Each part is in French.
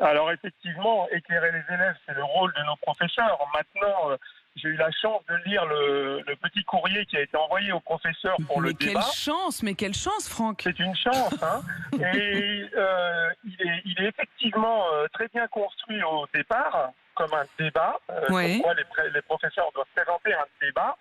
Alors effectivement, éclairer les élèves, c'est le rôle de nos professeurs. Maintenant, j'ai eu la chance de lire le petit courrier qui a été envoyé aux professeurs pour le débat. Mais quelle chance, Franck! C'est une chance, hein. Et il est effectivement très bien construit au départ, comme un débat. Ouais. Pourquoi les professeurs doivent présenter un débat.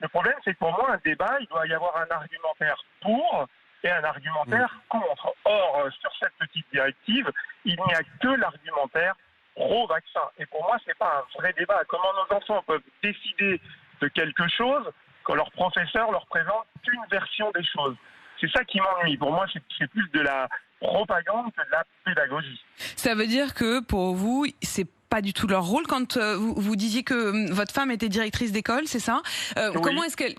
Le problème, c'est que pour moi, un débat, il doit y avoir un argumentaire pour et un argumentaire contre. Or, sur cette petite directive, il n'y a que l'argumentaire pro-vaccin. Et pour moi, c'est pas un vrai débat. Comment nos enfants peuvent décider de quelque chose quand leur professeur leur présente une version des choses? C'est ça qui m'ennuie. Pour moi, c'est plus de la propagande que de la pédagogie. Ça veut dire que pour vous, c'est pas du tout leur rôle. Quand vous disiez que votre femme était directrice d'école, c'est ça? Oui.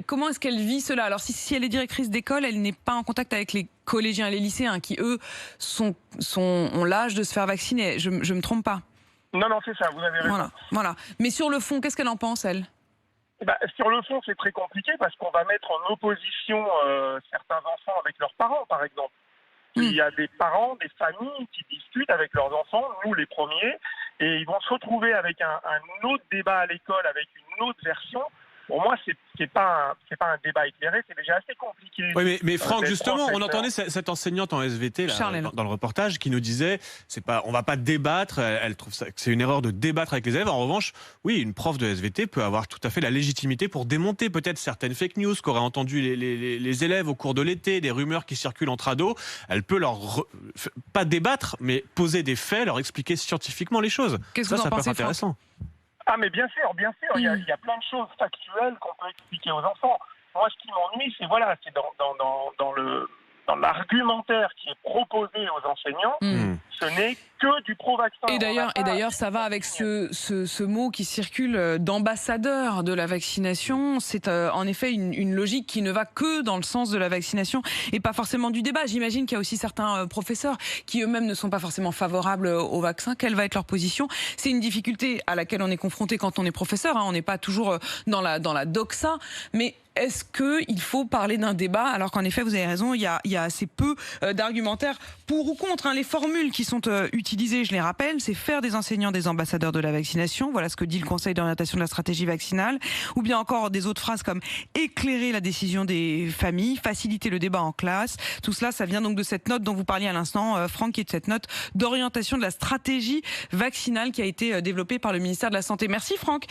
Comment est-ce qu'elle vit cela? Alors si elle est directrice d'école, elle n'est pas en contact avec les collégiens et les lycéens qui eux ont l'âge de se faire vacciner. Je me trompe pas? Non, c'est ça, vous avez raison. Voilà. Mais sur le fond, qu'est-ce qu'elle en pense, elle? Sur le fond, c'est très compliqué parce qu'on va mettre en opposition certains enfants avec leurs parents, par exemple. Il y a des parents, des familles qui discutent avec leurs enfants, nous les premiers, et ils vont se retrouver avec un autre débat à l'école, avec une autre version. Pour moi, c'est pas un débat éclairé, c'est déjà assez compliqué. Oui, mais Franck, justement, on entendait cette enseignante en SVT là, dans le reportage qui nous disait, on va pas débattre. Elle trouve ça que c'est une erreur de débattre avec les élèves. En revanche, oui, une prof de SVT peut avoir tout à fait la légitimité pour démonter peut-être certaines fake news qu'auraient entendues les élèves au cours de l'été, des rumeurs qui circulent entre ados. Elle peut pas débattre, mais poser des faits, leur expliquer scientifiquement les choses. Qu'est-ce que vous en pensez, peut être intéressant. Ah mais bien sûr, il y a plein de choses factuelles qu'on peut expliquer aux enfants. Moi, ce qui m'ennuie, c'est dans l'argumentaire qui est proposé aux enseignants, ce n'est que du pro-vaccin. Et d'ailleurs, ça va avec ce mot qui circule d'ambassadeur de la vaccination. C'est en effet une logique qui ne va que dans le sens de la vaccination et pas forcément du débat. J'imagine qu'il y a aussi certains professeurs qui eux-mêmes ne sont pas forcément favorables au vaccin. Quelle va être leur position? C'est une difficulté à laquelle on est confronté quand on est professeur. On n'est pas toujours dans la doxa, mais est-ce qu'il faut parler d'un débat alors qu'en effet, vous avez raison, il y a assez peu d'argumentaires pour ou contre. Les formules qui sont utilisées, je les rappelle, c'est faire des enseignants des ambassadeurs de la vaccination. Voilà ce que dit le Conseil d'orientation de la stratégie vaccinale. Ou bien encore des autres phrases comme éclairer la décision des familles, faciliter le débat en classe. Tout cela, ça vient donc de cette note dont vous parliez à l'instant, Franck, qui est de cette note d'orientation de la stratégie vaccinale qui a été développée par le ministère de la Santé. Merci Franck.